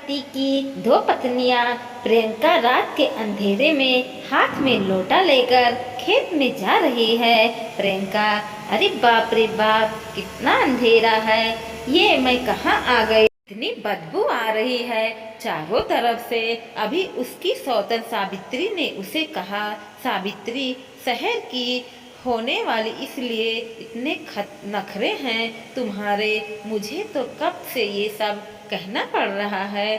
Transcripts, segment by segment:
पति की दो पत्नियां। प्रियंका रात के अंधेरे में हाथ में लोटा लेकर खेत में जा रही है। प्रियंका, अरे बाप रे बाप, कितना अंधेरा है, ये मैं कहाँ आ गई। इतनी बदबू आ रही है चारों तरफ से। अभी उसकी सौतन सावित्री ने उसे कहा, सावित्री, शहर की होने वाली, इसलिए इतने नखरे हैं तुम्हारे, मुझे तो कब से ये सब कहना पड़ रहा है।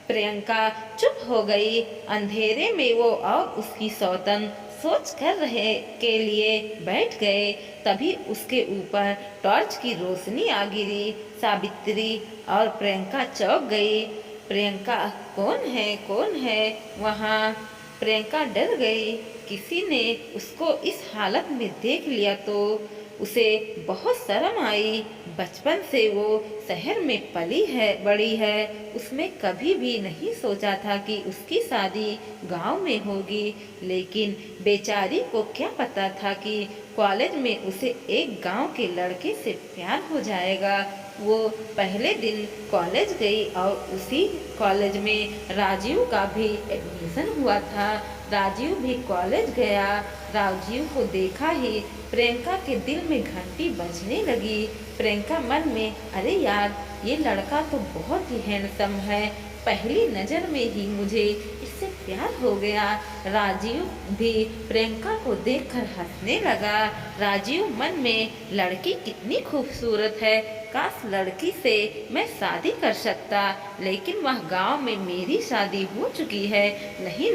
प्रियंका चुप हो गई। अंधेरे में वो और उसकी सौतन सोच कर रहे के लिए बैठ गए। तभी उसके ऊपर टॉर्च की रोशनी आ गिरी। सावित्री और प्रियंका चौंक गई। प्रियंका, कौन है वहाँ? प्रियंका डर गई। किसी ने उसको इस हालत में देख लिया तो उसे बहुत शर्म आई। बचपन से वो शहर में पली है, बड़ी है। उसने कभी भी नहीं सोचा था कि उसकी शादी गांव में होगी, लेकिन बेचारी को क्या पता था कि कॉलेज में उसे एक गांव के लड़के से प्यार हो जाएगा। वो पहले दिन कॉलेज गई और उसी कॉलेज में राजीव का भी एडमिशन हुआ था। राजीव भी कॉलेज गया। राजीव को देखा ही प्रियंका के दिल में घंटी बजने लगी। प्रियंका मन में, अरे यार, ये लड़का तो बहुत ही हैंडसम है, पहली नज़र में ही मुझे इससे प्यार हो गया। राजीव भी प्रियंका को देखकर हंसने लगा। राजीव मन में, लड़की कितनी खूबसूरत है, काश लड़की से मैं शादी कर सकता, लेकिन वह गांव में मेरी शादी हो चुकी है। नहीं,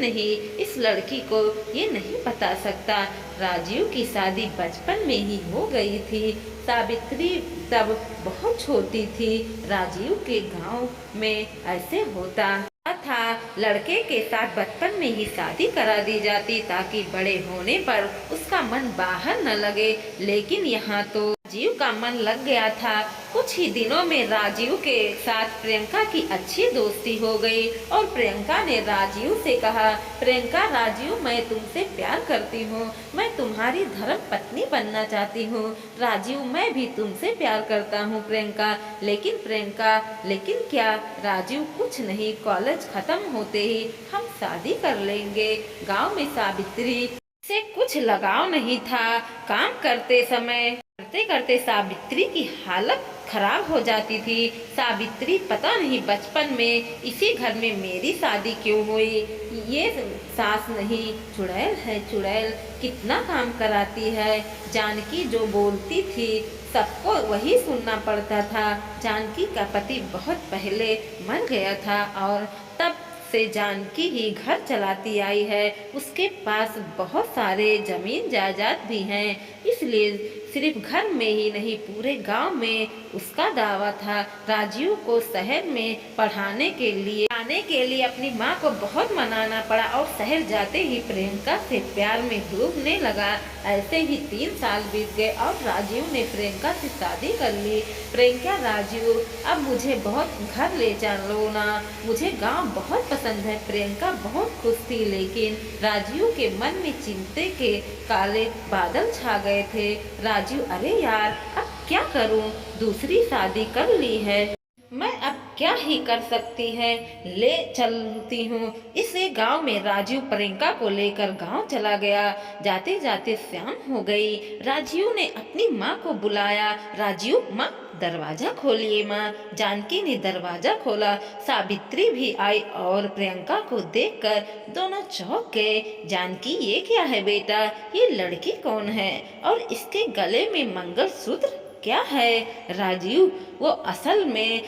इस लड़की को ये नहीं बता सकता। राजीव की शादी बचपन में ही हो गई थी। सावित्री तब बहुत छोटी थी। राजीव के गांव में ऐसे होता था, लड़के के साथ बचपन में ही शादी करा दी जाती ताकि बड़े होने पर उसका मन बाहर न लगे। लेकिन यहाँ तो राजीव का मन लग गया था। कुछ ही दिनों में राजीव के साथ प्रियंका की अच्छी दोस्ती हो गई और प्रियंका ने राजीव से कहा, प्रियंका, राजीव, मैं तुमसे प्यार करती हूँ, मैं तुम्हारी धर्म पत्नी बनना चाहती हूँ। राजीव, मैं भी तुमसे प्यार करता हूँ प्रियंका। लेकिन प्रियंका, लेकिन क्या? राजीव, कुछ नहीं, कॉलेज खत्म होते ही हम शादी कर लेंगे। गाँव में सावित्री से कुछ लगाव नहीं था। काम करते सावित्री की हालत खराब हो जाती थी। सावित्री, पता नहीं बचपन में इसी घर में मेरी शादी क्यों हुई। ये सास नहीं, चुड़ैल है, चुड़ैल, कितना काम कराती है। जानकी जो बोलती थी सबको वही सुनना पड़ता था। जानकी का पति बहुत पहले मर गया था और तब से जानकी ही घर चलाती आई है। उसके पास बहुत सारे जमीन जायदाद भी हैं, इसलिए सिर्फ घर में ही नहीं पूरे गांव में उसका दावा था। राजीव को शहर में पढ़ाने के लिए अपनी माँ को बहुत मनाना पड़ा और शहर जाते ही प्रियंका से प्यार में डूबने लगा। ऐसे ही 3 साल बीत गए और राजीव ने प्रियंका से शादी कर ली। प्रियंका, राजीव, अब मुझे बहुत घर ले चलो ना, मुझे गांव बहुत पसंद है। प्रियंका बहुत खुश थी, लेकिन राजीव के मन में चिंता के काले बादल छा गए थे। राजीव, अरे यार, अब क्या करूं? दूसरी शादी कर ली है, मैं अब क्या ही कर सकती है, ले चलती हूँ इसे गांव में। राजीव प्रियंका को लेकर गांव चला गया। जाते जाते शाम हो गई। राजीव ने अपनी माँ को बुलाया, राजीव, माँ, दरवाजा खोलिए माँ। जानकी ने दरवाजा खोला। सावित्री भी आई और प्रियंका को देखकर दोनों चौंक गए। जानकी, ये क्या है बेटा? ये लड़की कौन है और इसके गले में मंगलसूत्र क्या है? राजीव, वो असल में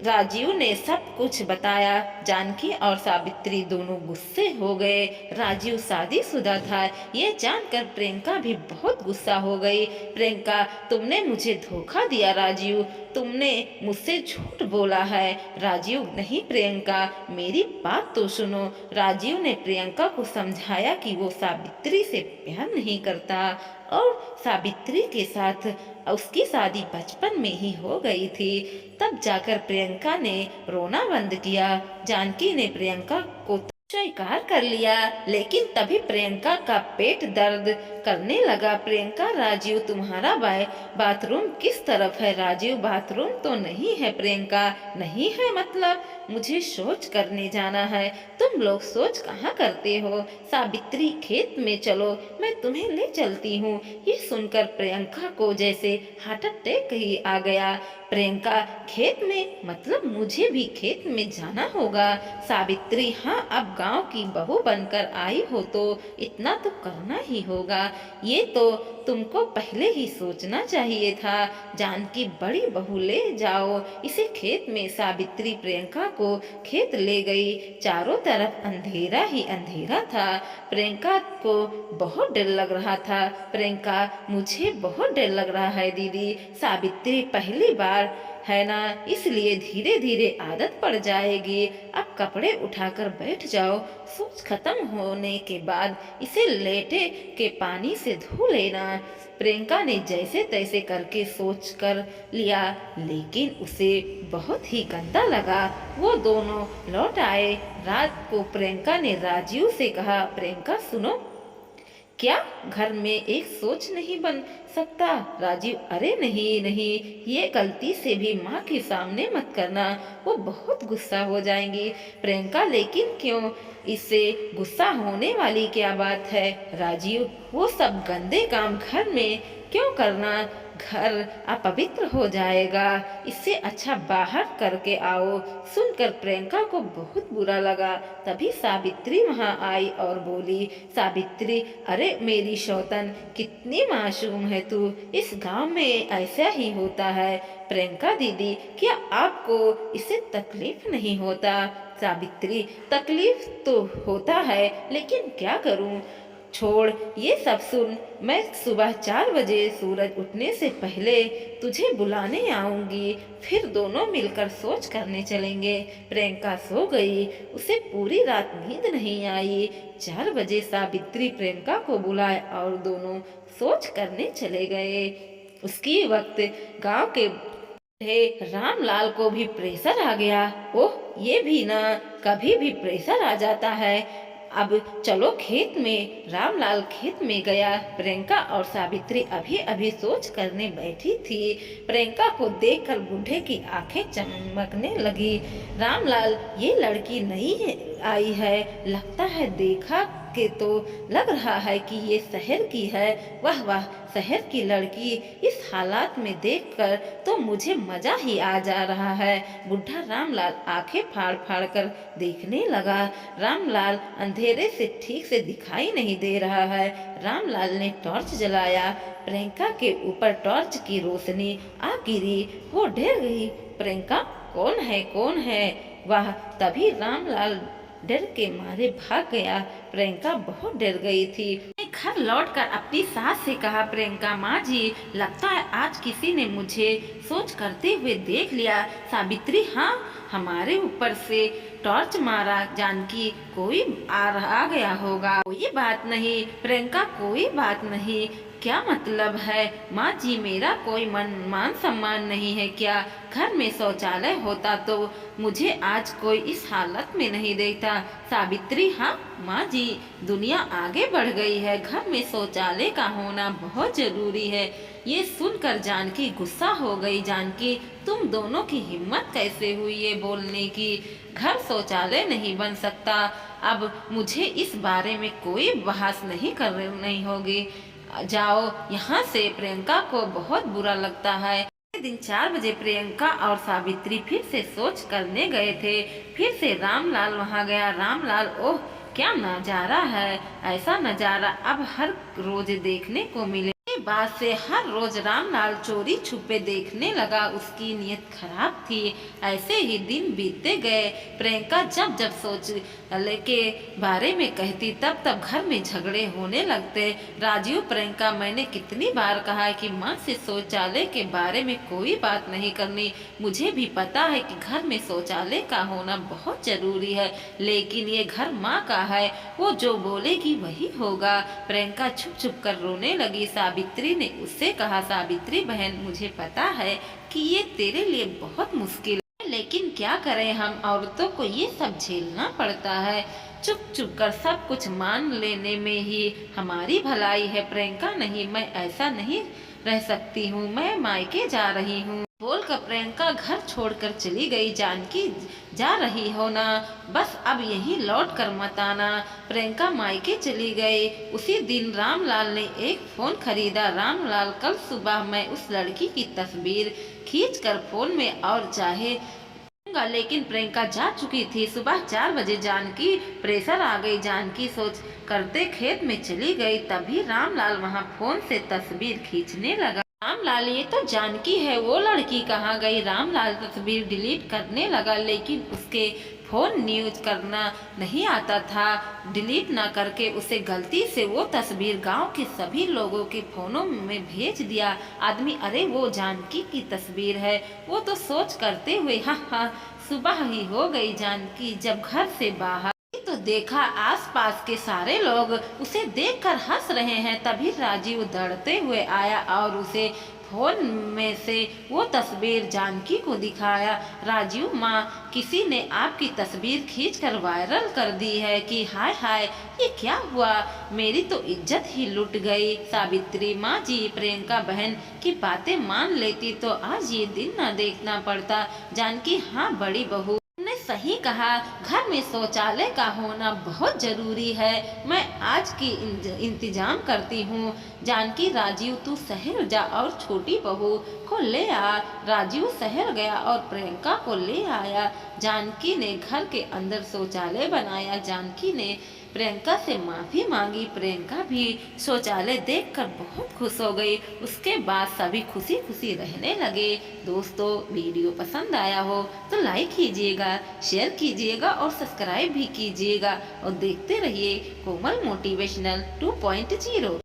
राजीव ने सब कुछ बताया। जानकी और सावित्री दोनों गुस्से हो गए। राजीव शादीशुदा था, ये जानकर प्रियंका भी बहुत गुस्सा हो गई। प्रियंका, तुमने मुझे धोखा दिया राजीव, तुमने मुझसे झूठ बोला है। राजीव, नहीं प्रियंका, मेरी बात तो सुनो। राजीव ने प्रियंका को समझाया कि वो सावित्री से प्यार नहीं करता और सावित्री के साथ उसकी शादी बचपन में ही हो गई थी। तब जाकर प्रियंका ने रोना बंद किया। जानकी ने प्रियंका को स्वीकार कर लिया, लेकिन तभी प्रियंका का पेट दर्द करने लगा। प्रियंका, राजीव तुम्हारा बाथरूम किस तरफ है? राजीव, बाथरूम तो नहीं है प्रियंका। नहीं है मतलब? मुझे शौच करने जाना है। तुम लोग शौच कहाँ करते हो? सावित्री, खेत में चलो, मैं तुम्हें ले चलती हूँ। ये सुनकर प्रियंका को जैसे हार्ट अटैक ही आ गया। प्रियंका, खेत में मतलब मुझे भी खेत में जाना होगा? सावित्री, हाँ, अब गांव की बहू बनकर आई हो तो इतना तो करना ही होगा। ये तो तुमको पहले ही सोचना चाहिए था। जानकी, बड़ी बहू ले जाओ इसे खेत में। सावित्री प्रियंका को खेत ले गई। चारों तरफ अंधेरा ही अंधेरा था। प्रियंका को बहुत डर लग रहा था। प्रियंका, मुझे बहुत डर लग रहा है दीदी। सावित्री, पहली बार है ना, इसलिए धीरे धीरे आदत पड़ जाएगी। अब कपड़े उठाकर बैठ जाओ। सोच खत्म होने के बाद इसे लेटे के पानी से धो लेना। प्रियंका ने जैसे तैसे करके सोच कर लिया, लेकिन उसे बहुत ही गंदा लगा। वो दोनों लौट आए। रात को प्रियंका ने राजीव से कहा, प्रियंका सुनो, क्या घर में एक सोच नहीं बन सकता? राजीव, अरे नहीं नहीं, ये गलती से भी माँ के सामने मत करना, वो बहुत गुस्सा हो जाएंगी। प्रियंका, लेकिन क्यों? इससे गुस्सा होने वाली क्या बात है? राजीव, वो सब गंदे काम घर में क्यों करना? घर अपवित्र हो जाएगा। इससे अच्छा बाहर करके आओ। सुनकर प्रियंका को बहुत बुरा लगा। तभी सावित्री वहां आई और बोली, सावित्री, अरे मेरी शौतन, कितनी मासूम है तू। इस गांव में ऐसा ही होता है। प्रियंका दीदी, क्या आपको इससे तकलीफ नहीं होता? सावित्री, तकलीफ तो होता है, लेकिन क्या करूं? छोड़ ये सब, सुन, मैं सुबह 4 बजे सूरज उठने से पहले तुझे बुलाने आऊंगी। फिर दोनों मिलकर सोच करने चलेंगे। प्रियंका सो गई। उसे पूरी रात नींद नहीं आई। 4 बजे सावित्री प्रियंका को बुलाए और दोनों सोच करने चले गए। उसकी वक्त गांव के रामलाल को भी प्रेशर आ गया। ओह, ये भी ना कभी भी प्रेशर आ जाता है। अब चलो खेत में। रामलाल खेत में गया। प्रियंका और सावित्री अभी अभी सोच करने बैठी थी। प्रियंका को देखकर बूढ़े की आंखें चमकने लगी। रामलाल, ये लड़की नई आई है, लगता है देखा के तो लग रहा है कि ये शहर की है। वाह वाह, शहर की लड़की इस हालात में देखकर तो मुझे मजा ही आ जा रहा है। बुढ़ा रामलाल आंखें फाड़ फाड़ कर देखने लगा। रामलाल अंधेरे से ठीक से दिखाई नहीं दे रहा है। रामलाल ने टॉर्च जलाया। प्रियंका के ऊपर टॉर्च की रोशनी आ गिरी। वो डर गई। प्रियंका, कौन है, कौन है? वाह, तभी रामलाल डर के मारे भाग गया। प्रियंका बहुत डर गई थी। घर लौटकर अपनी सास से कहा, प्रियंका, माँ जी, लगता है आज किसी ने मुझे सोच करते हुए देख लिया। सावित्री, हाँ, हमारे ऊपर से टॉर्च मारा। जानकी, कोई आ गया होगा। कोई बात नहीं प्रियंका, कोई बात नहीं। क्या मतलब है? माँ जी, मेरा कोई मान सम्मान नहीं है क्या? घर में शौचालय होता तो मुझे आज कोई इस हालत में नहीं देखता। सावित्री, हाँ माँ जी, दुनिया आगे बढ़ गई है, घर में शौचालय का होना बहुत जरूरी है। ये सुनकर जानकी गुस्सा हो गई। जानकी, तुम दोनों की हिम्मत कैसे हुई ये बोलने की? घर शौचालय नहीं बन सकता। अब मुझे इस बारे में कोई बहस नहीं होगी। जाओ यहाँ से। प्रियंका को बहुत बुरा लगता है। दिन 4 बजे प्रियंका और सावित्री फिर से सोच करने गए थे। फिर से रामलाल वहाँ गया। रामलाल, ओह, क्या नजारा है! ऐसा नजारा अब हर रोज देखने को मिले। बाद से हर रोज रामलाल चोरी छुपे देखने लगा। उसकी नीयत खराब थी। ऐसे ही दिन बीतते गए। प्रियंका जब जब सोच के बारे में कहती तब तब घर में झगड़े होने लगते। राजीव, प्रियंका, मैंने कितनी बार कहा है कि माँ से शौचालय के बारे में कोई बात नहीं करनी। मुझे भी पता है कि घर में शौचालय का होना बहुत जरूरी है, लेकिन ये घर माँ का है, वो जो बोलेगी वही होगा। प्रियंका छुप छुप कर रोने लगी। सावित्री ने उससे कहा, सावित्री बहन, मुझे पता है कि ये तेरे लिए बहुत मुश्किल है, लेकिन क्या करें, हम औरतों को ये सब झेलना पड़ता है। चुप चुप कर सब कुछ मान लेने में ही हमारी भलाई है। प्रियंका, नहीं, मैं ऐसा नहीं रह सकती हूँ, मैं मायके जा रही हूँ। बोलकर प्रियंका घर छोड़कर चली गई। जानकी, जा रही हो ना, बस अब यहीं लौट कर मत आना। प्रियंका मायके चली गई। उसी दिन रामलाल ने एक फोन खरीदा। रामलाल, कल सुबह मैं उस लड़की की तस्वीर खींचकर फोन में और चाहे, लेकिन प्रियंका जा चुकी थी। सुबह 4 बजे जानकी प्रेशर आ गई। जानकी सोच करते खेत में चली गई। तभी रामलाल वहां फोन से तस्वीर खींचने लगा। रामलाल, ये तो जानकी है, वो लड़की कहाँ गई? रामलाल तस्वीर डिलीट करने लगा, लेकिन उसके फोन यूज करना नहीं आता था। डिलीट ना करके उसे गलती से वो तस्वीर गांव के सभी लोगों के फोनों में भेज दिया। आदमी, अरे वो जानकी की तस्वीर है। वो तो सोच करते हुए, हाँ हाँ, सुबह ही हो गई। जानकी जब घर से बाहर तो देखा आसपास के सारे लोग उसे देखकर हंस रहे हैं। तभी राजीव दौड़ते हुए आया और उसे फोन में से वो तस्वीर जानकी को दिखाया। राजीव, माँ, किसी ने आपकी तस्वीर खींचकर वायरल कर दी है कि हाय हाय, ये क्या हुआ? मेरी तो इज्जत ही लुट गई। सावित्री, माँ जी, प्रियंका बहन की बातें मान लेती तो आज ये दिन न देखना पड़ता। जानकी, हाँ बड़ी बहू, तुमने सही कहा, घर में शौचालय का होना बहुत जरूरी है। मैं आज की इंतजाम करती हूँ। जानकी, राजीव तू शहर जा और छोटी बहू को ले आ। राजीव शहर गया और प्रियंका को ले आया। जानकी ने घर के अंदर शौचालय बनाया। जानकी ने प्रियंका से माफी मांगी। प्रियंका भी शौचालय देखकर बहुत खुश हो गई। उसके बाद सभी खुशी खुशी रहने लगे। दोस्तों, वीडियो पसंद आया हो तो लाइक कीजिएगा, शेयर कीजिएगा और सब्सक्राइब भी कीजिएगा और देखते रहिए कोमल मोटिवेशनल 2.0।